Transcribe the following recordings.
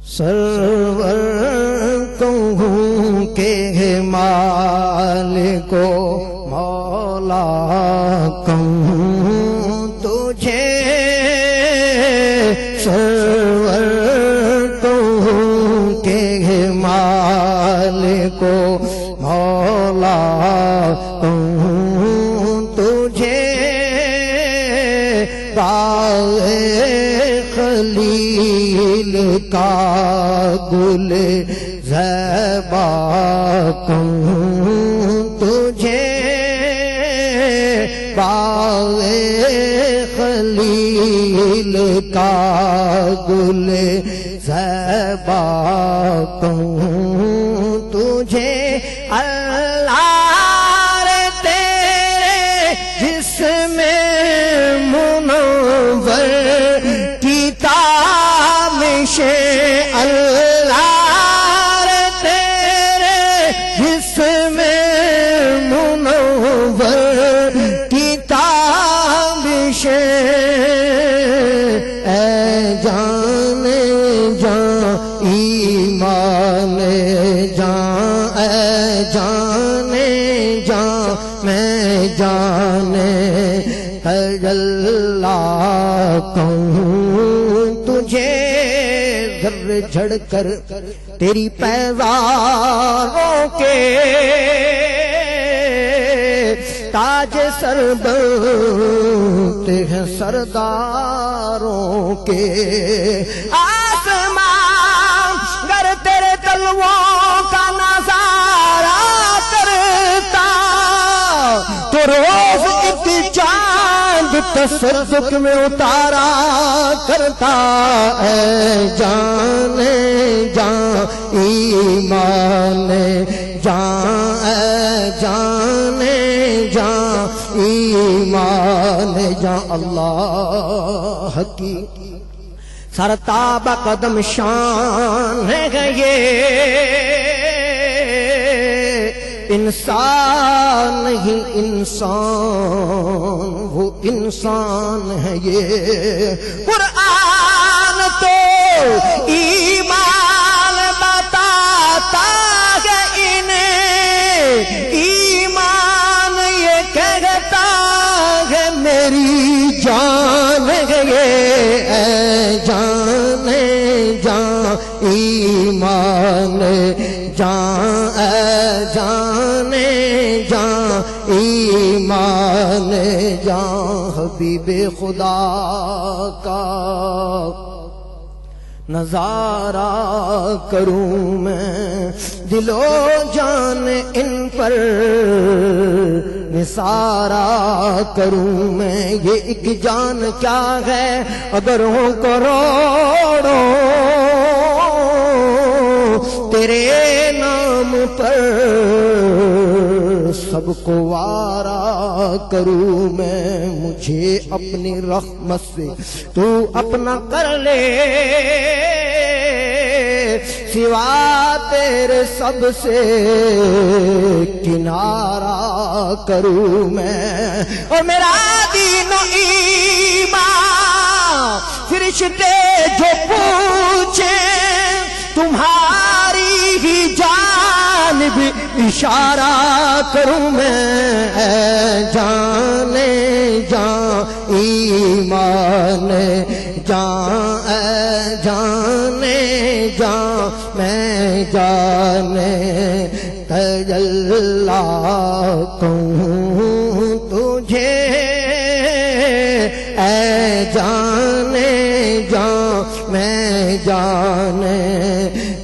سرور کہوں کہ مالک و مولا کہوں تجھے، سرور کہوں کہ مالک و مولا کہوں تجھے، باغ خلیل کا گل زیبا کہوں تجھے، باغ خلیل کا گل زیبا کہوں تجھے، اللہ تیرے جسم منور کی تابش، اللہ تیرے جسم منور کی تابش، اے جان جان ایمان جان، اے جان جان میں جانے تجلی کہوں تجھے، ذر جھڑ کر تیری پیزاروں کے تاج سر بنتے ہیں سرداروں کے، آسمان گر تیرے تلووں کا نظارہ کرتا تو روز ایک چاند تصدق میں اتارا کرتا، اے جان جان ایمان جان، اے جان جان ایمان جان، اللہ کی سرتاب قدم شان ہے یہ، انسان نہیں انسان وہ انسان ہے یہ، قرآن تو ایمان بتاتا ہے انہیں، ایمان یہ کہتا ہے میری جان ہے یہ، اے جان جان ایمان جان، اے جان جان ایمان جان، حبیب خدا کا نظارہ کروں میں، دل و جان ان پر نثارہ کروں میں، یہ ایک جان کیا ہے اگر ہوں کروڑوں تیرے نام پر، سب کو وارا کروں میں، مجھے اپنی رحمت سے تو اپنا کر لے، سوا تیرے سب سے کنارہ کروں میں، اور میرا دین و ایمان فرشتے جو پوچھیں تمہاری ہی جانب اشارہ کروں میں، اے جان جان ایمان جان، اے جان جان میں جانے تجلی کہوں تجھے، اے جان جان میں جانے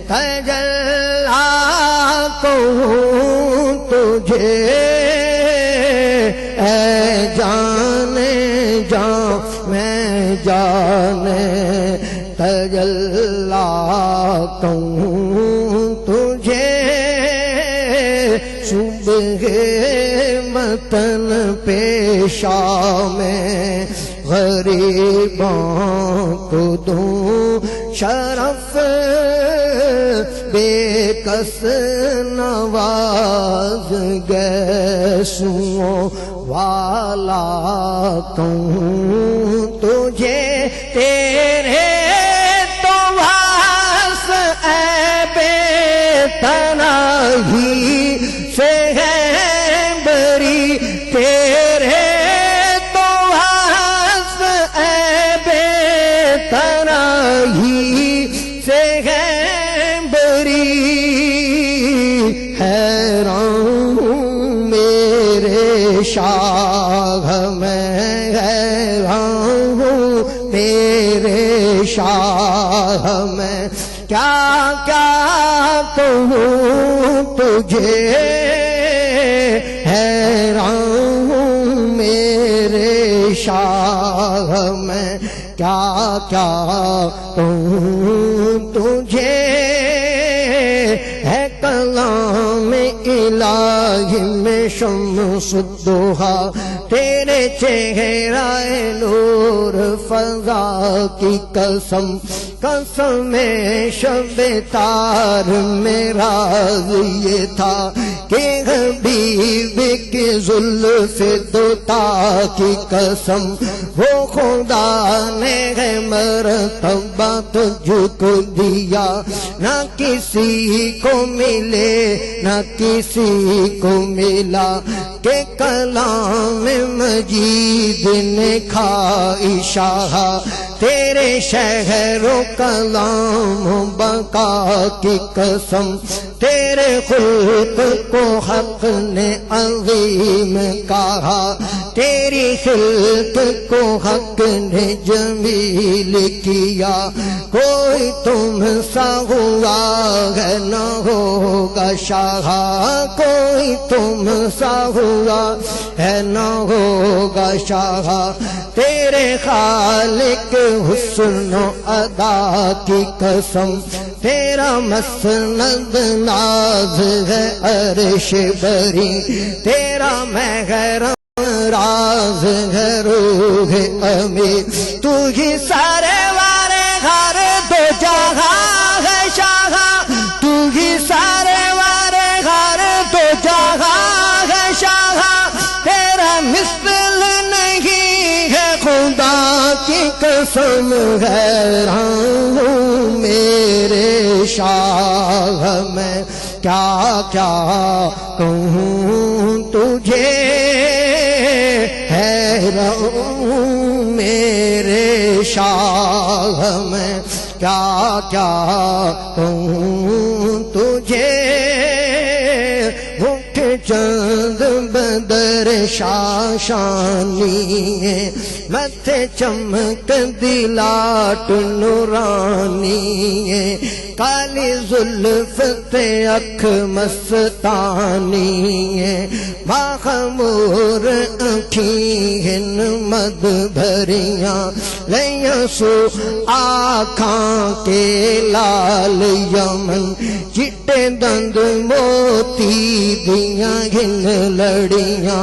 تجلی کہوں تجھے، اے جان جان میں جانے تجلی کہوں تجھے، صبح وطن پیشہ میں غریبوں کو دوں شرف، بے کس نواز گیسوں والا کہوں تجھے، تیرے شاہ میں کیا کیا کہوں تجھے حیران ہوں میرے شاہ میں کیا کیا کہوں تجھے ہے کلام الہی میں شمس الضحیٰ تیرے چہرہ نور فضا کی قسم قسم شب تار میں راز یہ تھا کہ حبیب کی زلف دوتا کی قسم وہ خدا نے ہے مرتبہ تجھ کو دیا نہ کسی کو ملے نہ کسی کو ملا کہ کلام مجید نے کھائی شاہ تیرے شہر و کلام بقا کی قسم تیرے خلق کو حق نے عظیم کہا تیری خلق کو حق نے جمیل کیا کوئی تم سا ہوا ہے نہ ہوگا شاہ کوئی تم سا ہوا ہے نہ ہوگا شاہ تیرے خالق حسن و ادا کی قسم تیرا مسند ناز ہے عرش بری تیرا محرم راز ہے روح امیر تو ہی سارے وارے ہر دو جہاں ہے شاہ تو ہی سارے وارے ہر دو جہاں ہے شاہ تیرا مثل نہیں ہے خدا کی قسم حیران ہوں میرے شاہ میں کیا کیا کہوں تجھے حیران ہوں میرے شاہ میں کیا کیا کہوں تجھے اٹھ چند بدر شاشانی ہے متھے چمک دلاٹ نورانی ہے کالی زلف پہ اکھ مستانی ہے مخمور آنکھیں مد بھریاں لیاں سو آنکھاں کے لال یمن چٹے دند موتی دیاں گن لڑیاں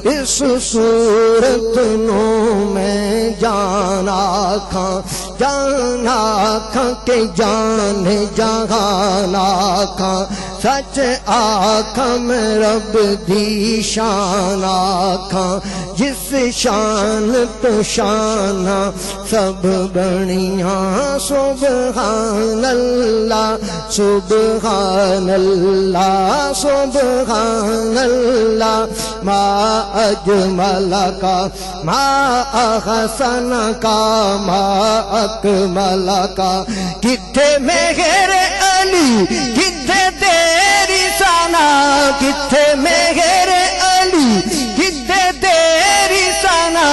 اس صورت نو میں جان آکھاں کے جان جہان آکھاں سچ آکھاں میں رب دی شان آکھاں جس شان تو شان سب بنیاں سبحان اللہ سبحان اللہ سبحان اللہ ما اجمل کا ما احسن کا ما اکمل کا کتھے مہر علی کتھے تیری ثنا کتھے مہر علی کتھے تیری ثنا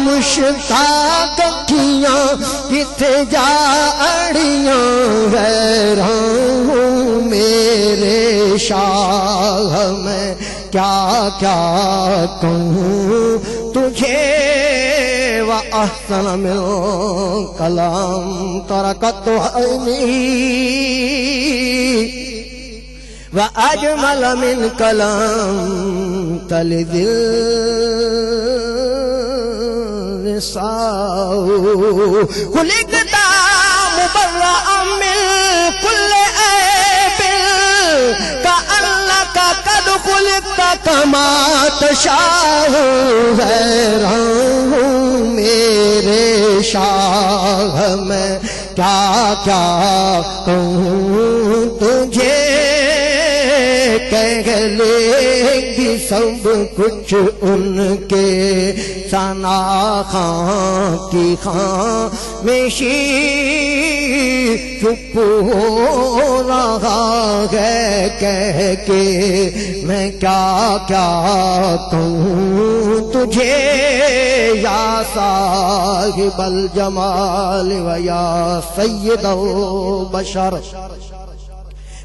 مشتاق اکھیاں کتھے جا اڑیاں حیران ہوں میرے شاہ میں کیا کیا کہوں تجھے وَأَحْسَنَ مِنْ كَلَامٍ تَرَكَتْ عَيْنِي وَأَجْمَلَ مِنْ كَلَامٍ تَلِدِ النِّسَاءُ خُلِقْتَ مُبَرَّأً مِنْ كُلِّ عَيْبٍ كَأَنَّكَ قَدْ خُلِقْتَ كَمَا تَشَاءُ حیران ہوں میرے شاہ میں کیا کیا کہوں تجھے کہہ لے گی سب کچھ ان کے ثنا خاں کی خاموشی چپ ہو رہا ہے کہہ کے میں کیا کیا کہوں تجھے یا صاحب الجمال و یا سید البشر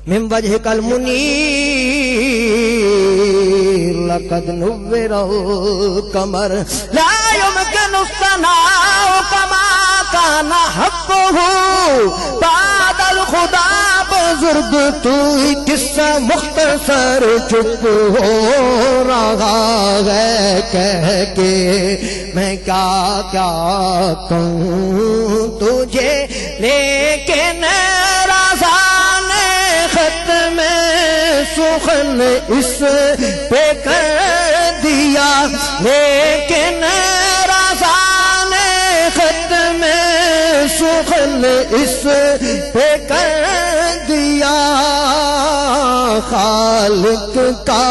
من وجهك المنير لقد نور القمر لا يمكن الثناء كما كان حقه بعد الخدا بزرگ تو قصہ مختصر چپ ہو رہا ہے کہہ کے میں کیا کیا کہوں تجھے لیکن ختم سخن اس پہ کر دیا لیکن رضا نے ختم سخن اس پہ کر دیا خالق کا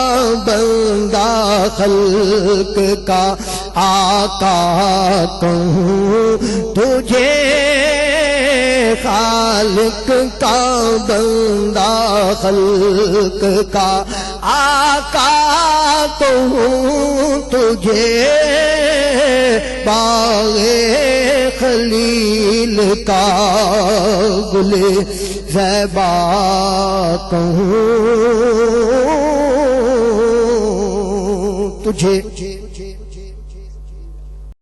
بندہ خلق کا آقا کہوں تجھے خالق کا بندہ خلق کا آقا کہوں تجھے باغ خلیل کا گل زیبا کہوں تجھے